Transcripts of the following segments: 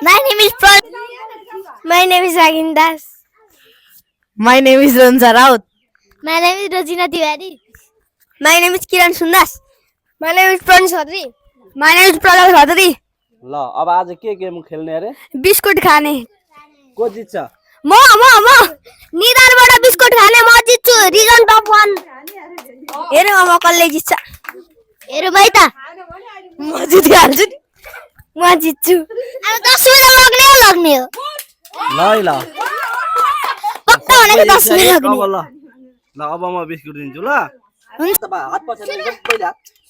My name is My name is Ragin Das. My name is Ranza Raut. My name is Rajina Tiwari. My name is Kiran Sundas. My name is Pran Chaudhary. My name is Pralal Chaudhary. ल अब आज के game खेल्ने अरे biscuit खाने को जित्छ म निधारबाट बिस्कुट खाने म जित्छु रिजन टप 1 हेरौँ अब कसले जित्छ हेरौँ भाइ त म जितिहाल्छु नि म जित्छु अब 10 मिनेट लाग्ने हो ल है ल पक्का भनेको 10 मिनेट अब लाग्ने ल अब म बिस्कुट दिन्छु ल तपाईँ हात पछाडि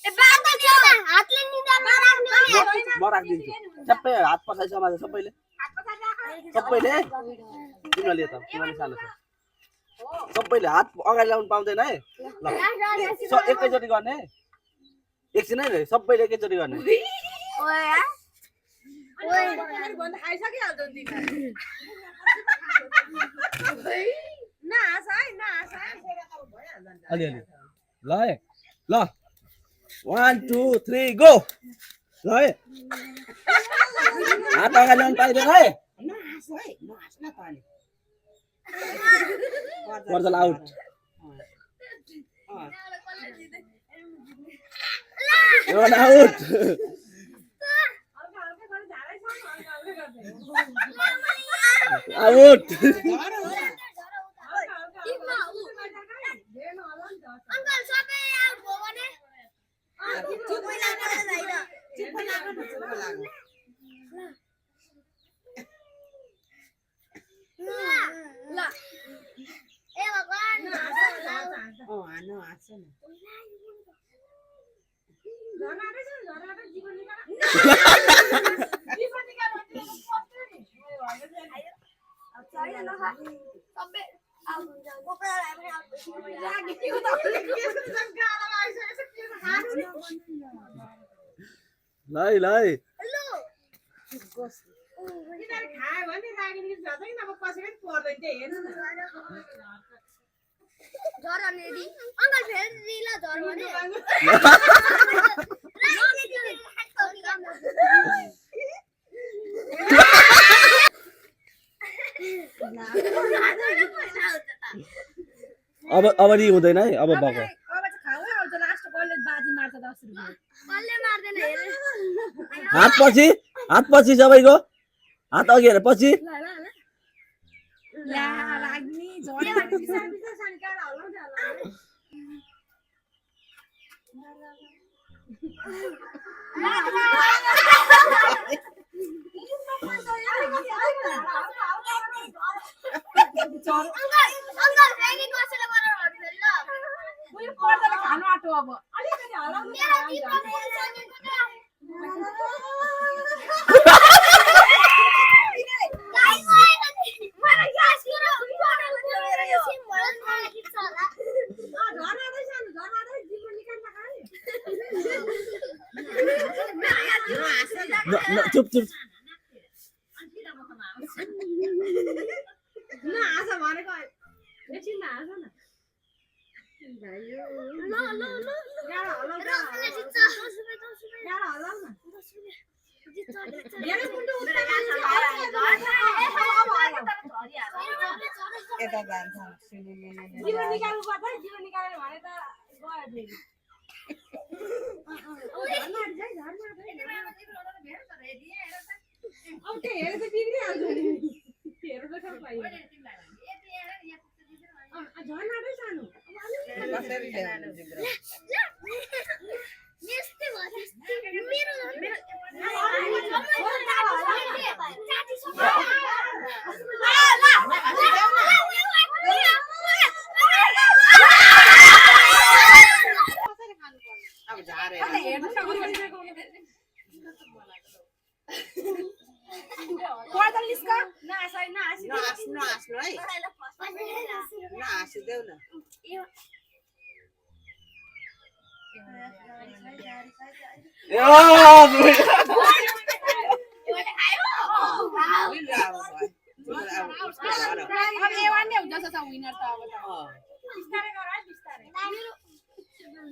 सबैले हातले निधारमा राख्ने म राखिदिन्छु सबै हात पछाडि समाज सबैले सबैले तिमीले त तिमीले सानो छ सबैले हात अगाडि ल्याउनु पाउँदैन है ल एकैचोटि गर्ने एकछिन है सबैले एकैचोटि गर्ने अलिअलि ल है ल 1 2 3 गो ल है हात अगाडि ल्याउनु पाइँदैन है पर्दल आउट आउट आउट अंकल सबै आउट भयो भने चुप्पै लाग्दैन चुप्पै लाग्दैन ल ए भगवान हानो हाँस्छ न जीवन लाई लाई अब नि हुँदैन है अब भएको हात पछि सबैको हात अघि हेर पछि खानु आटो अब चुप चुप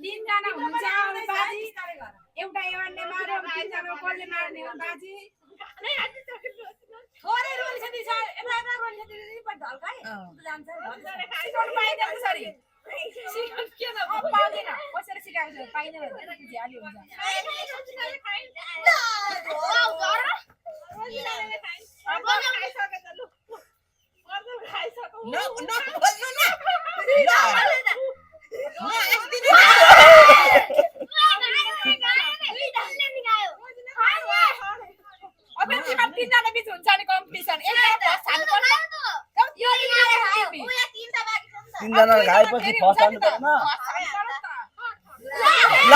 तीनजना हुन्छ बाजी एउटा एवानले मार्यो भाइसँग कसले मार्ने हो बाजी तीनजना खाएपछि फर्स्ट आउनु पर्दैन ल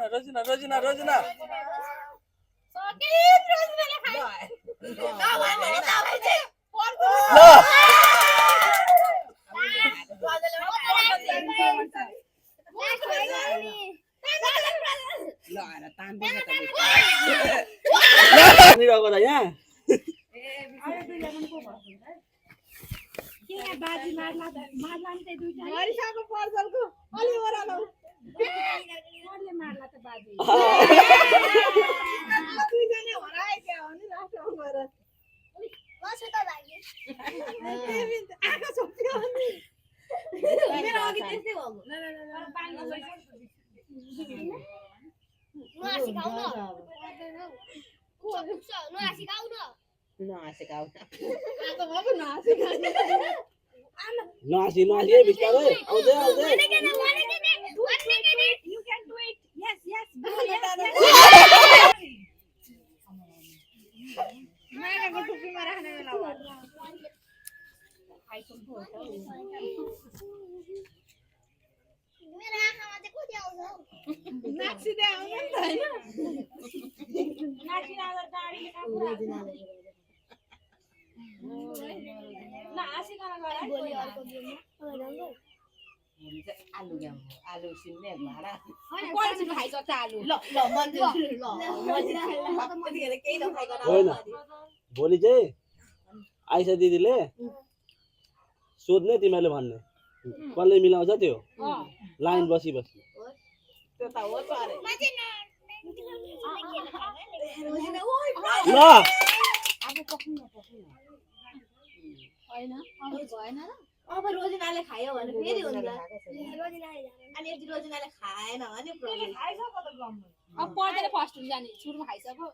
रोजिना रोजिना रोजिना यहाँ नहाँसी नहाँसी बिस्तारै आउँदै आउँदै आलु सिन्ने भाडा होइन भोलि चाहिँ आइसा दिदीले सोध्ने तिमीहरूले भन्ने कसले मिलाउँछ त्यो लाइन बसी बसी ल अब रोजिनाले खायो भने फेरि हुन्छ अनि यदि रोजिनाले खाएन भने प्रब्लम अब पर्दैन फर्स्ट हुन्छ नि सुरुमा खाइसक्यो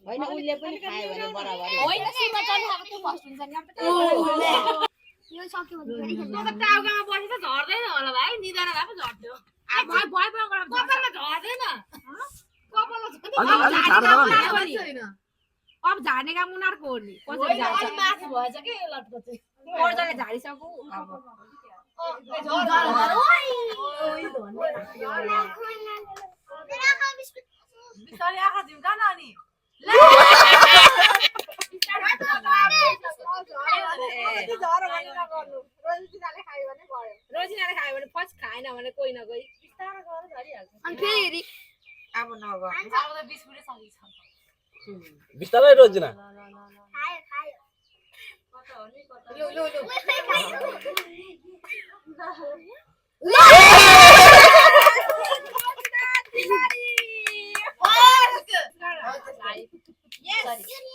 होइन उले पनि खायो भने बराबर होइन सुरुमा चलिरहेको त्यो फर्स्ट हुन्छ नि यो सक्यो भने फेरि खेल्नु अब टाउकामा बसी त झर्दैन होला भाइ निदान भए पो झर्थ्यो अब भए भए कपालमा झर्दैन अब झार्ने काम उनीहरूको हो नि कसरी झार्छ माथि भएछ के यो लटको चाहिँ पर्दाले झारिसक्यो अब बिस्तारै आँखा झिम्का न अनि रोजिनाले खायो भने फर्स्ट खाएन भने कोही न कोही अनि फेरि अब नगर अब त 20 मिनेट सँगै छ बिस्तारै रोजिना खायो खायो लो लो लो Yes.